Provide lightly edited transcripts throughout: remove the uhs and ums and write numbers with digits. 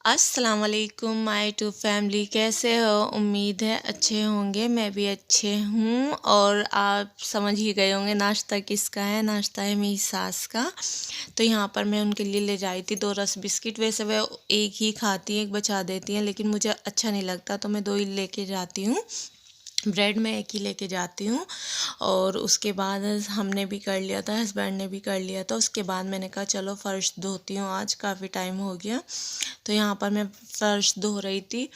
अस्सलाम वालेकुम my to family, कैसे हो? उम्मीद है अच्छे होंगे। मैं भी अच्छे हूँ। और आप समझ ही गए होंगे नाश्ता किसका है। नाश्ता है मेरी सास का। तो यहाँ पर मैं उनके लिए ले जाई थी 2 रस्क बिस्किट। वैसे वह एक ही खाती हैं, एक बचा देती हैं, लेकिन मुझे अच्छा नहीं लगता तो मैं 2 ही लेके जाती हूँ। ब्रेड मैं एक ही लेके जाती हूँ। और उसके बाद हमने भी कर लिया था, हस्बैंड ने भी कर लिया था। उसके बाद मैंने कहा चलो फ़र्श धोती हूँ, आज काफ़ी टाइम हो गया। तो यहाँ पर मैं फ़र्श धो रही थी।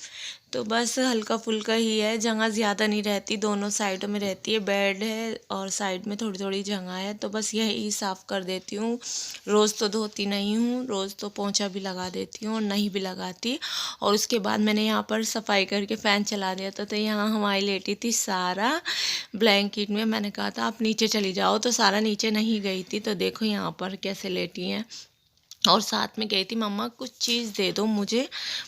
तो बस हल्का फुल्का ही है, जगह ज़्यादा नहीं रहती, दोनों साइडों में रहती है। बेड है और साइड में थोड़ी थोड़ी जगह है, तो बस यही साफ़ कर देती हूँ। रोज़ तो धोती नहीं हूँ, रोज़ तो पोंछा भी लगा देती हूँ और नहीं भी लगाती। और उसके बाद मैंने यहाँ पर सफाई करके फ़ैन चला दिया था। तो यहाँ हमारी लेटी थी सारा ब्लैंकेट में। मैंने कहा था आप नीचे चली जाओ, तो सारा नीचे नहीं गई थी। तो देखो यहाँ पर कैसे लेटी हैं। और साथ में कही थी मम्मा कुछ चीज़ दे दो मुझे,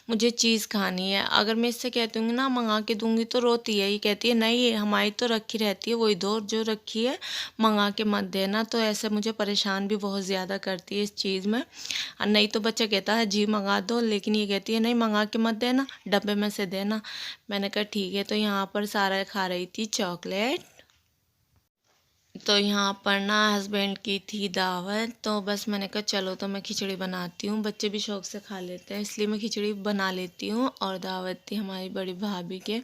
मुझे चीज़ खानी है। अगर मैं इससे कहती हूँ ना मंगा के दूंगी तो रोती है। ये कहती है नहीं, हमारी तो रखी रहती है, वही दो जो रखी है, मंगा के मत देना। तो ऐसे मुझे परेशान भी बहुत ज़्यादा करती है इस चीज़ में। और नहीं तो बच्चा कहता है जी मंगा दो, लेकिन ये कहती है नहीं मंगा के मत देना, डब्बे में से देना। मैंने कहा ठीक है। तो यहाँ पर सारा खा रही थी चॉकलेट। तो यहाँ पर ना हस्बैंड की थी दावत, तो बस मैंने कहा चलो तो मैं खिचड़ी बनाती हूँ। बच्चे भी शौक से खा लेते हैं, इसलिए मैं खिचड़ी बना लेती हूँ। और दावत थी हमारी बड़ी भाभी के,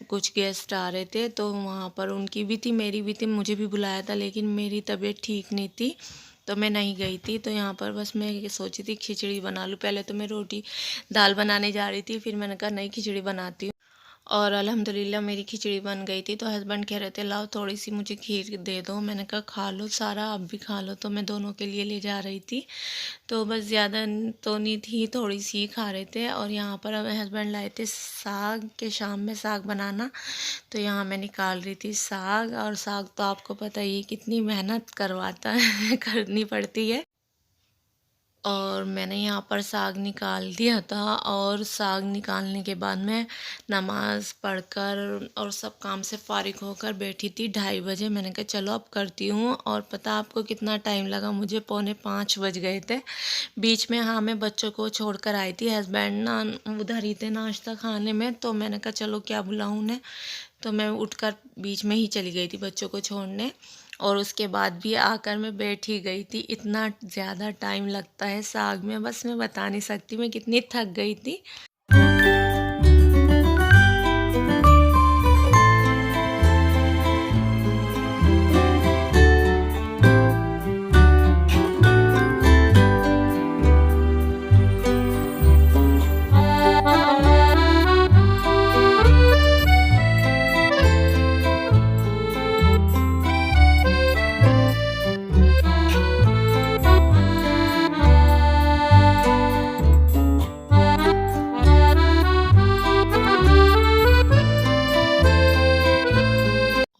कुछ गेस्ट आ रहे थे, तो वहाँ पर उनकी भी थी, मेरी भी थी। मुझे भी बुलाया था, लेकिन मेरी तबीयत ठीक नहीं थी तो मैं नहीं गई थी। तो यहाँ पर बस मैं ये सोची थी खिचड़ी बना लूँ। पहले तो मैं रोटी दाल बनाने जा रही थी, फिर मैंने कहा नहीं खिचड़ी बनाती हूँ। और अल्हम्दुलिल्लाह मेरी खिचड़ी बन गई थी। तो हस्बैंड कह रहे थे लाओ थोड़ी सी मुझे खीर दे दो। मैंने कहा खा लो सारा, अब भी खा लो। तो मैं दोनों के लिए ले जा रही थी। तो बस ज़्यादा तो नहीं थी, थोड़ी सी ही खा रहे थे। और यहाँ पर हस्बैंड लाए थे साग, के शाम में साग बनाना। तो यहाँ मैं निकाल रही थी साग। और साग तो आपको पता ही है कितनी मेहनत करवाता है करनी पड़ती है। और मैंने यहाँ पर साग निकाल दिया था। और साग निकालने के बाद मैं नमाज़ पढ़कर और सब काम से फ़ारिग होकर बैठी थी 2:30 बजे। मैंने कहा चलो अब करती हूँ। और पता आपको कितना टाइम लगा मुझे? 4:45 बज गए थे। बीच में हाँ मैं बच्चों को छोड़कर आई थी, हस्बैंड ना उधर ही थे नाश्ता खाने में। तो मैंने कहा चलो क्या बुलाऊँ उन्हें। तो मैं उठकर बीच में ही चली गई थी बच्चों को छोड़ने। और उसके बाद भी आकर मैं बैठ ही गई थी। इतना ज़्यादा टाइम लगता है साग में, बस मैं बता नहीं सकती मैं कितनी थक गई थी।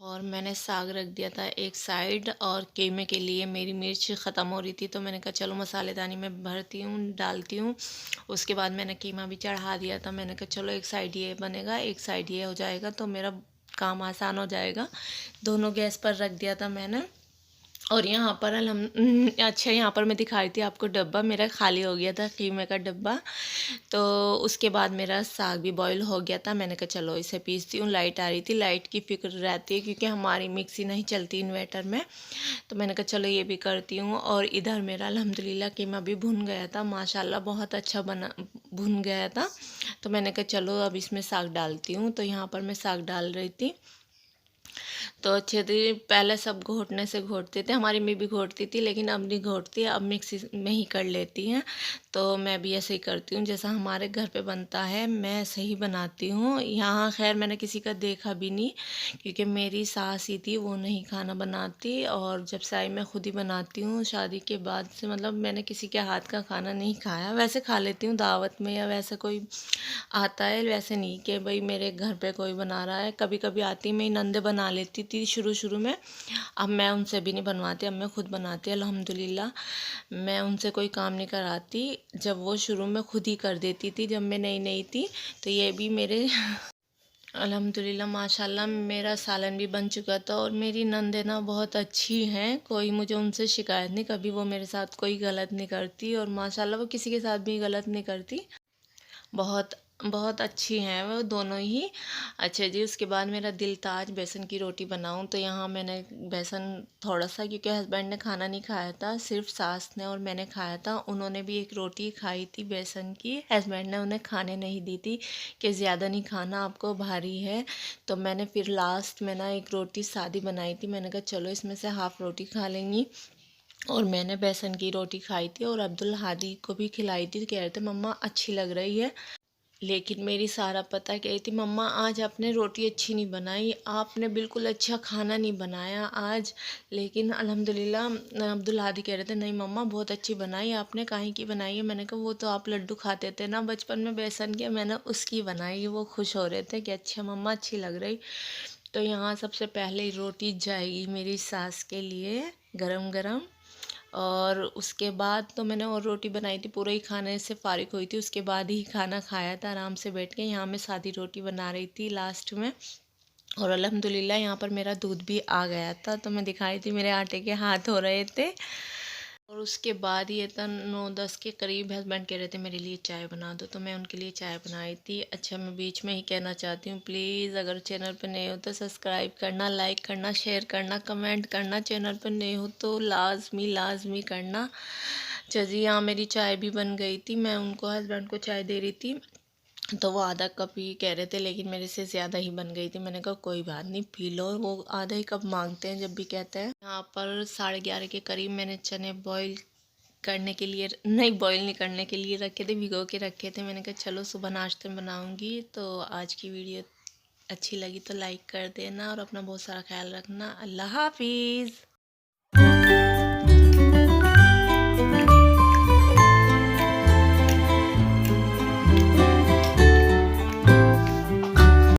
और मैंने साग रख दिया था एक साइड। और कीमे के लिए मेरी मिर्च ख़त्म हो रही थी, तो मैंने कहा चलो मसालेदानी में भरती हूँ, डालती हूँ। उसके बाद मैंने कीमा भी चढ़ा दिया था। मैंने कहा चलो एक साइड ये बनेगा, एक साइड ये हो जाएगा, तो मेरा काम आसान हो जाएगा। दोनों गैस पर रख दिया था मैंने। और यहाँ पर अच्छा यहाँ पर मैं दिखा रही थी आपको, डब्बा मेरा खाली हो गया था, कीमे का डब्बा। तो उसके बाद मेरा साग भी बॉईल हो गया था। मैंने कहा चलो इसे पीसती हूँ। लाइट आ रही थी, लाइट की फ़िक्र रहती है क्योंकि हमारी मिक्सी नहीं चलती इन्वर्टर में। तो मैंने कहा चलो ये भी करती हूँ। और इधर मेरा अल्हम्दुलिल्लाह कीमा भी भुन गया था, माशाल्लाह बहुत अच्छा बना भुन गया था। तो मैंने कहा चलो अब इसमें साग डालती हूँ। तो यहाँ पर मैं साग डाल रही थी। तो अच्छे थे, पहले सब घोटने से घोटते थे, हमारी मम्मी भी घोटती थी, लेकिन अब नहीं घोटती, अब मिक्सी में ही कर लेती हैं। तो मैं भी ऐसे ही करती हूँ, जैसा हमारे घर पे बनता है मैं ऐसे ही बनाती हूँ। यहाँ खैर मैंने किसी का देखा भी नहीं, क्योंकि मेरी सास ही थी, वो नहीं खाना बनाती। और जब से आई मैं खुद ही बनाती हूँ शादी के बाद से, मतलब मैंने किसी के हाथ का खाना नहीं खाया। वैसे खा लेती हूँ दावत में या वैसे कोई आता है, वैसे नहीं कि भाई मेरे घर पे कोई बना रहा है। कभी कभी आती, मेरी नंदे बना लेती थी शुरू शुरू में। अब मैं उनसे भी नहीं बनवाती, अब मैं खुद बनाती अल्हम्दुलिल्लाह। मैं उनसे कोई काम नहीं कराती, जब वो शुरू में खुद ही कर देती थी जब मैं नई नई थी। तो ये भी मेरे अल्हम्दुलिल्लाह माशाल्लाह मेरा सालन भी बन चुका था। और मेरी नंदे ना बहुत अच्छी हैं, कोई मुझे उनसे शिकायत नहीं, कभी वो मेरे साथ कोई गलत नहीं करती। और माशाल्लाह वो किसी के साथ भी गलत नहीं करती। बहुत बहुत अच्छी हैं वो दोनों ही। अच्छा जी, उसके बाद मेरा दिल था आज बेसन की रोटी बनाऊं, तो यहाँ मैंने बेसन थोड़ा सा, क्योंकि हस्बैंड ने खाना नहीं खाया था, सिर्फ सास ने और मैंने खाया था। उन्होंने भी एक रोटी खाई थी बेसन की, हस्बैंड ने उन्हें खाने नहीं दी थी कि ज़्यादा नहीं खाना आपको, भारी है। तो मैंने फिर लास्ट में ना एक रोटी सादी बनाई थी, मैंने कहा चलो इसमें से हाफ़ रोटी खा लेंगी। और मैंने बेसन की रोटी खाई थी और अब्दुल हादी को भी खिलाई थी, तो कह रहे थे मम्मा अच्छी लग रही है। लेकिन मेरी सारा पता कह रही थी मम्मा आज आपने रोटी अच्छी नहीं बनाई, आपने बिल्कुल अच्छा खाना नहीं बनाया आज। लेकिन अल्हम्दुलिल्लाह अब्दुल हादी कह रहे थे नहीं मम्मा बहुत अच्छी बनाई आपने, काहे की बनाई है। मैंने कहा वो तो आप लड्डू खाते थे ना बचपन में बेसन के, मैंने उसकी बनाई। वो खुश हो रहे थे कि अच्छा मम्मा अच्छी लग रही। तो यहाँ सबसे पहले रोटी जाएगी मेरी सास के लिए गरम गरम, और उसके बाद तो मैंने और रोटी बनाई थी, पूरे ही खाने से फारिग हुई थी, उसके बाद ही खाना खाया था आराम से बैठ के। यहाँ मैं सादी रोटी बना रही थी लास्ट में, और अल्हम्दुलिल्लाह यहाँ पर मेरा दूध भी आ गया था, तो मैं दिखाई थी मेरे आटे के हाथ हो रहे थे। और उसके बाद ये था 9-10 के करीब, हस्बैंड कह रहे थे मेरे लिए चाय बना दो, तो मैं उनके लिए चाय बनाई थी। अच्छा, मैं बीच में ही कहना चाहती हूँ प्लीज़ अगर चैनल पर नए हो तो सब्सक्राइब करना, लाइक करना, शेयर करना, कमेंट करना। चैनल पर नए हो तो लाजमी लाजमी करना। चलिए यहाँ मेरी चाय भी बन गई थी, मैं उनको हस्बैंड को चाय दे रही थी, तो वो आधा कप ही कह रहे थे, लेकिन मेरे से ज़्यादा ही बन गई थी। मैंने कहा कोई बात नहीं पी लो, वो आधा ही कप मांगते हैं जब भी कहते हैं। यहाँ पर 11:30 के करीब मैंने चने बॉईल करने के लिए, नहीं बॉईल नहीं करने के लिए रखे थे, भिगो के रखे थे। मैंने कहा चलो सुबह नाश्ते में बनाऊंगी। तो आज की वीडियो अच्छी लगी तो लाइक कर देना और अपना बहुत सारा ख्याल रखना। अल्लाह हाफिज़।